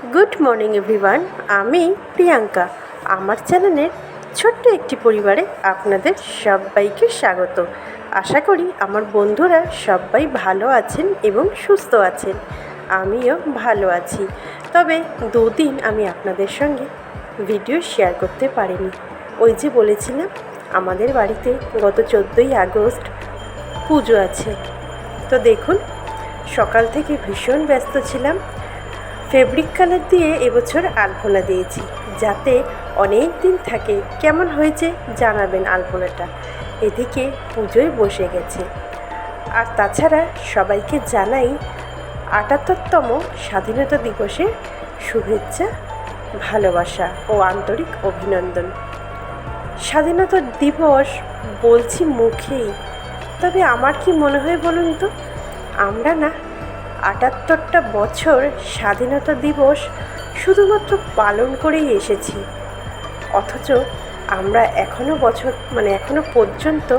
Good morning everyone, আমি প্রিয়াঙ্কা। আমার চ্যানেলের ছোট্ট একটি পরিবারে আপনাদের সবাইকে স্বাগত। আশা করি আমার বন্ধুরা সবাই ভালো আছেন এবং সুস্থ আছেন। আমিও ভালো আছি, তবে দুদিন আমি আপনাদের সঙ্গে ভিডিও শেয়ার করতে পারিনি। ওই যে বলেছিলাম আমাদের বাড়িতে গত 14ই আগস্ট পুজো আছে। তো দেখুন, সকাল থেকে ভীষণ ব্যস্ত ছিলাম। ফেব্রিক কালার দিয়ে এবছর আলপনা দিয়েছি, যাতে অনেক দিন থাকে। কেমন হয়েছে জানাবেন আলপনাটা। এদিকে পুজোয় বসে গেছে। আর তাছাড়া সবাইকে জানাই ৭৮তম স্বাধীনতা দিবসের শুভেচ্ছা, ভালোবাসা ও আন্তরিক অভিনন্দন। স্বাধীনতা দিবস বলছি মুখেই, তবে আমার কি মনে হয় বলুন তো, আমরা না ৭৮টা বছর স্বাধীনতা দিবস শুধুমাত্র পালন করেই এসেছি, অথচ আমরা এখনও পর্যন্ত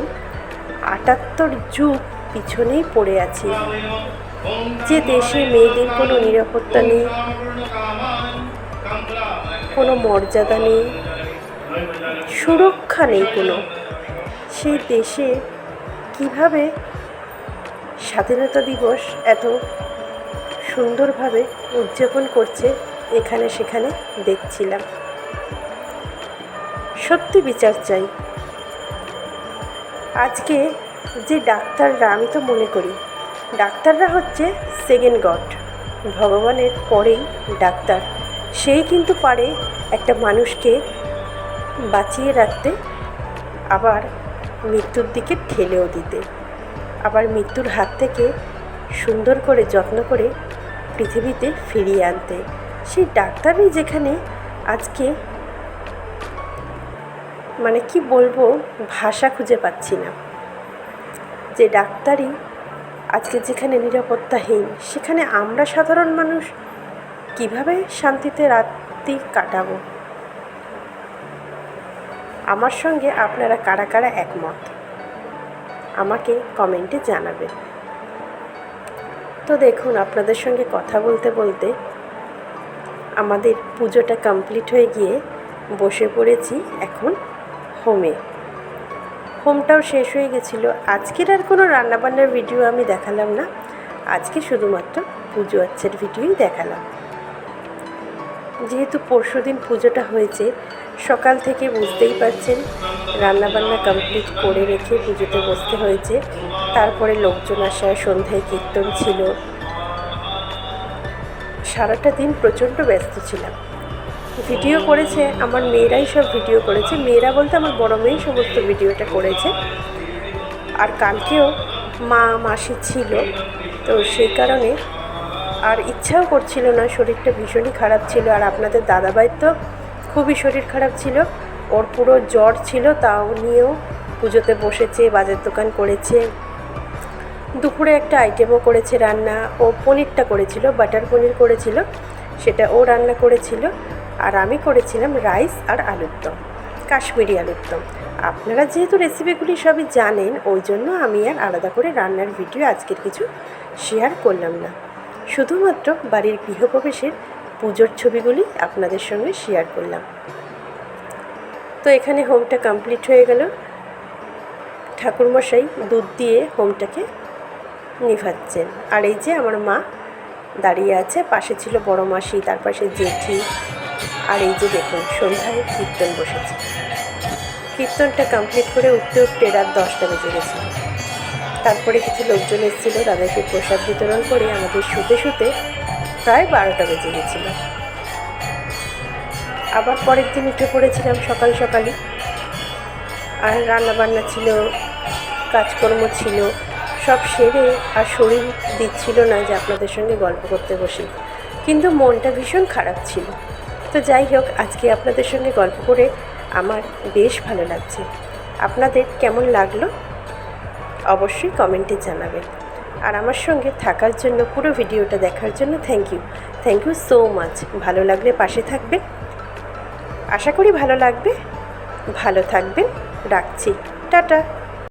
৭৮ যুগ পিছনেই পড়ে আছি। যে দেশে মেয়েদের কোনো নিরাপত্তা নেই, কোনো মর্যাদা নেই, সুরক্ষা নেই কোনো, সেই দেশে কিভাবে স্বাধীনতা দিবস এত সুন্দরভাবে উদযাপন করছে এখানে সেখানে দেখছিলাম। সত্যি বিচার চাই। আজকে যে ডাক্তাররা, আমি তো মনে করি ডাক্তাররা হচ্ছে সেকেন্ড গড, ভগবানের পরেই ডাক্তার। সেই কিন্তু পারে একটা মানুষকে বাঁচিয়ে রাখতে, আবার মৃত্যুর দিকে ঠেলেও দিতে, আবার মৃত্যুর হাত থেকে সুন্দর করে যত্ন করে পৃথিবীতে ফিরিয়ে আনতে। সেই ডাক্তারই যেখানে আজকে কি বলবো, ভাষা খুঁজে পাচ্ছি না। যে ডাক্তারই আজকে যেখানে নিরাপত্তাহীন, সেখানে আমরা সাধারণ মানুষ কিভাবে শান্তিতে রাত্রি কাটাবো? আমার সঙ্গে আপনারা কারা কারা একমত আমাকে কমেন্টে জানাবেন। তো দেখুন, আপনাদের সঙ্গে কথা বলতে বলতে আমাদের পুজোটা কমপ্লিট হয়ে গিয়ে বসে পড়েছি এখন হোমটাও শেষ হয়ে গেছিলো। আজকের আর কোনো রান্নাবান্নার ভিডিও আমি দেখালাম না, আজকে শুধুমাত্র পুজো আচ্ছের ভিডিওই দেখালাম। যেহেতু পরশুদিন পুজোটা হয়েছে, সকাল থেকে বুঝতেই পারছেন রান্নাবান্না কমপ্লিট করে রেখে পুজোতে বসতে হয়েছে। তারপরে লোকজন আসায়, সন্ধ্যায় কীর্তন ছিল, সারাটা দিন প্রচণ্ড ব্যস্ত ছিলাম। ভিডিও করেছে আমার মেয়েরাই, সব ভিডিও করেছে। মেয়েরা বলতে আমার বড় মেয়েই সমস্ত ভিডিওটা করেছে। আর কালকেও মাসি ছিল, তো সেই কারণে আর ইচ্ছাও করছিল না, শরীরটা ভীষণই খারাপ ছিল। আর আপনাদের দাদাভাইয়ের তো খুবই শরীর খারাপ ছিল, ওর পুরো জ্বর ছিল, তাও নিয়েও পুজোতে বসেছে, বাজার দোকান করেছে। দুপুরে একটা আইটেমও করেছে রান্না, ও পনিরটা করেছিল, বাটার পনির করেছিল, সেটা ও রান্না করেছিল। আর আমি করেছিলাম রাইস আর আলুর দম, কাশ্মীরি আলুর দম। আপনারা যেহেতু রেসিপিগুলি সবই জানেন, ওই জন্য আমি আর আলাদা করে রান্নার ভিডিও আজকের কিছু শেয়ার করলাম না। শুধুমাত্র বাড়ির গৃহপ্রবেশের পুজোর ছবিগুলি আপনাদের সঙ্গে শেয়ার করলাম। তো এখানে হোমটা কমপ্লিট হয়ে গেল। ঠাকুরমশাই দুধ দিয়ে হোমটাকে নিভাচ্ছেন। আর এই যে আমার মা দাঁড়িয়ে আছে, পাশে ছিল বড় মাসি, তার পাশে জেঠি। আর এই যে দেখুন, সন্ধ্যায় কীর্তন বসেছে। কীর্তনটা কমপ্লিট করে উঠতে উঠতে রাত 10টা বেজে গেছে। তারপরে কিছু লোকজন এসেছিল, তাদেরকে প্রসাদ বিতরণ করে আমাদের শুতে শুতে প্রায় 12টা বেজে গেছিল। আবার পরের দিন উঠে পড়েছিলাম সকাল সকালই। আর রান্নাবান্না ছিল, কাজকর্ম ছিল, সব সেরে আর শরীর দিচ্ছিল না যে আপনাদের সঙ্গে গল্প করতে বসি, কিন্তু মনটা ভীষণ খারাপ ছিল। তো যাই হোক, আজকে আপনাদের সঙ্গে গল্প করে আমার বেশ ভালো লাগছে। আপনাদের কেমন লাগলো অবশ্যই কমেন্টে জানাবেন। আর আমার সঙ্গে থাকার জন্য, পুরো ভিডিওটা দেখার জন্য থ্যাংক ইউ সো মাচ। ভালো লাগলে পাশে থাকবেন, আশা করি ভালো লাগবে। ভালো থাকবেন, রাখছি, টাটা।